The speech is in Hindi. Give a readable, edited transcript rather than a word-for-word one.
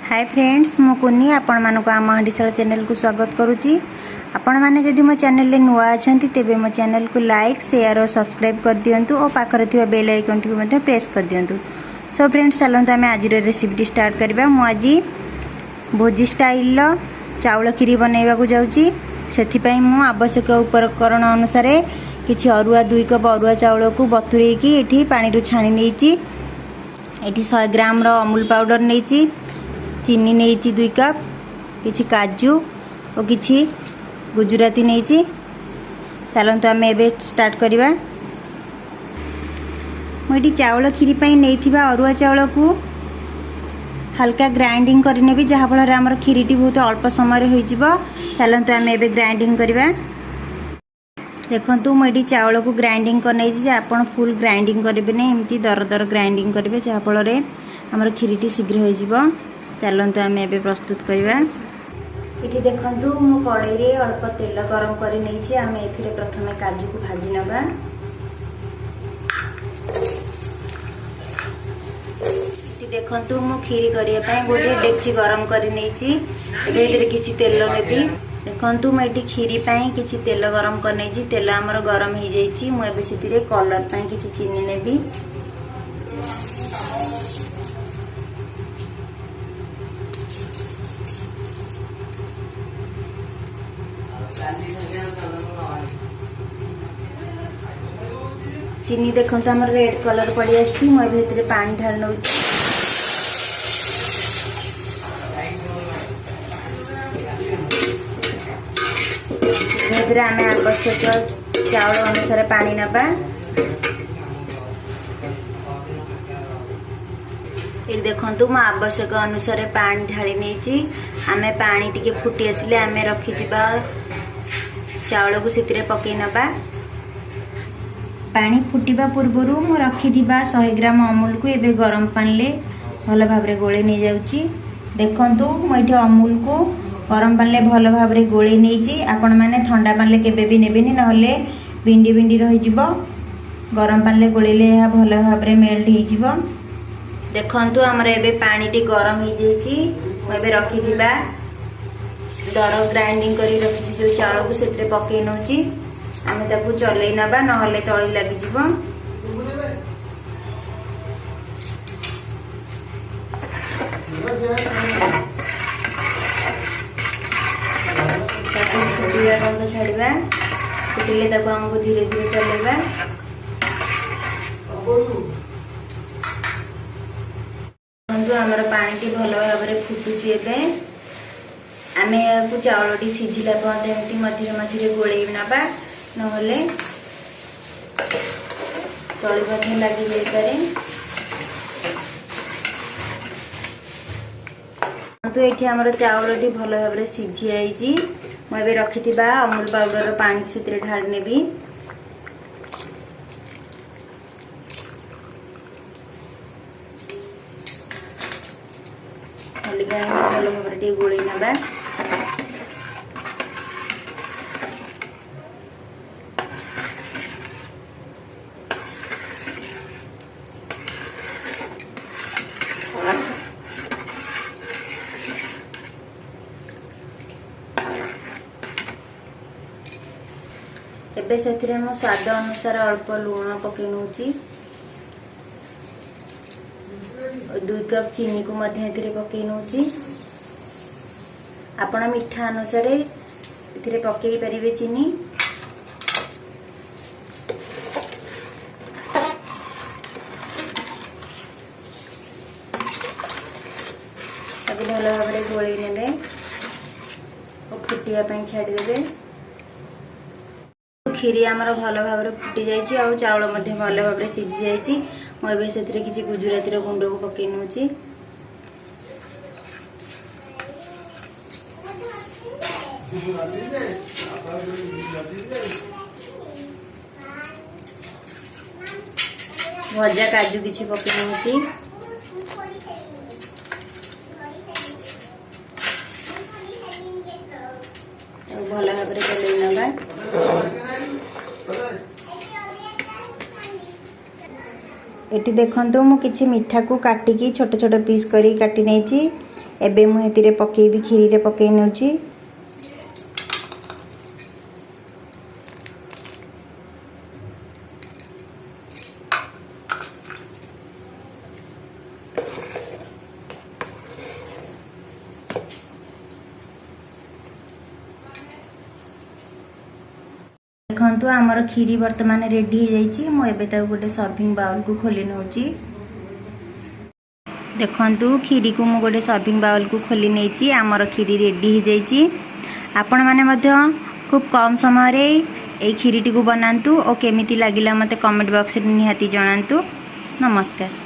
हाय फ्रेंड्स मु कुनी आपण मानको आम हंडीशाला चैनल को स्वागत करुच्ची। आपण माने जदि मो चैनल ले नुआ अछंती तेबे मो चैनल को लाइक शेयर और सब्सक्राइब कर दियंतु और पाखरे थिबा बेल आइकन को मध्ये प्रेस कर दियंतु। सो फ्रेंड्स चलंतु आमे आज रेसिपी स्टार्ट करबा। मु आज भोजी स्टाइल लो चावल खीरी बनैबा को जाउची। सेथि पई मु आवश्यक उपकरण अनुसार किछि अरुआ 2 कप अरुआ चावल को बतुरेई की एठी पानी रु छाणी नेची। एठी 100 ग्राम रो अमूल पाउडर नेची, चीनी नेची 2 कप, किछि काजू और किछि गुजराती नेची। चलंतु आमे एबे स्टार्ट करिबा। मोइटी चावल खीरी पई नेथिबा अरुआ चावल को हल्का ग्राइंडिंग करने भी जहाँ फल आमर खीरीटी बहुत अल्प समय हो। चलतु आम ए ग्राइंडिंग करवा। देखु मुझे चावल को ग्राइंडिंग कर आपड़ फुल ग्राइंडिंग करेंगे ना, एमती दर दर ग्राइंडिंग करेंगे जहाँ फल आमर खीरीटी शीघ्र हो। चलतु आम ए प्रस्तुत करवा। ये देखु मु कड़े अल्प तेल गरम कर प्रथम काजू को भाजी नवा। देखु मु खीरी करने गोटे डेक्ची गरम कर किसी तेल नेबी। देखु मुझे खीरी किसी तेल गरम कर तेल आमर गरम हो जाइए। मुझे कलर किसी चीनी नेबी। चीनी देखो तो आमर रेड कलर पड़ी आसी। मुझे पानी ढाल नौ। आम आवश्यक चावल अनुसार पानी नबा। ये देखु मु आवश्यक अनुसार पानी ढाली नहीं। आम पानी टिके फुटी आसिले आम रखि चावल को से पकई नबा। पानी फुटिबा पूर्वर मु रखि 100 ग्राम अमूल को एबे गरम पानी ले भल भाव गोले नहीं जाउची। देखंतु मुझे अमूल को गरम पानी भल भाव गोले नहीं। आपण मैंने ठंडा पानी केबे भी नेबेनी, नहले बिंडी बिंडी रही जिवो। गरम पानी गोलेले यह भल भाव मेल्ट हो जिवो। देखंतु हमर एबे पानी टी गरम हो जाइछि। मु एबे रखि दर ग्राइंडिंग करी रखि जो चावल को सेतरे पकई नउची। आमे ताकू चलै नबा, नहले तळी लागि जिवो। फुटिया बंद छाड़वा। फुटिले ताकू हमको धीरे धीरे चलेबा। हमर पानी टी भल भाव फुटुची। एबे आमे याकू चावल टी सिझिला पर्यंत एमती मझिरे मझिरे गोळेई नबा, नहले तळी बधे लागि जाई पारे। तो एठी हमर चावल टी भल भाव सिझी आइजी। मु एबे रखिथिबा अमूल पाउडर पानी सेतरे ढाल नेबी। हल्का भल भाव टी गोळेई नबा। एबे सेथिरे मो स्वाद अनुसार अल्प लूण पकई नउची। 2 कप चीनी को मध्य एथिरे पकई नउची। आपण मिठा अनुसार एथिरे पकई परिबे चीनी। अब भल भाव गोळई नेबे और फुटिया पई छाडी देबे। खीरी आमर भल भाव फुटी जाइए और चावल भल भाव सिझी जाइए। मुझे से किसी गुजराती गुंड को पकई नौची। भजा काजू किसी पकई नौची। भल भाव चल नवा। ये देखो मु किछि मिठा को काटिकी छोट छोट पीस करी काटी नहीं। एबे मु एतिरे पकेबी खीरी रे पकेई नउची। देखंतु आमर खीरी वर्तमान रेडी हो जाइए। मु एबे ताको गोटे सर्विंग बाउल को खोली नउची। देखंतु खीरी को मु गोटे सर्विंग बाउल को खोली नेची। आमर खीरी रेडी हो जाइए। आपण माने मध्य खूब कम समय रे ए खीरीटी को बनांतु और केमिति लागिला मते कमेंट बॉक्स रे निहाती जणांतु। नमस्कार।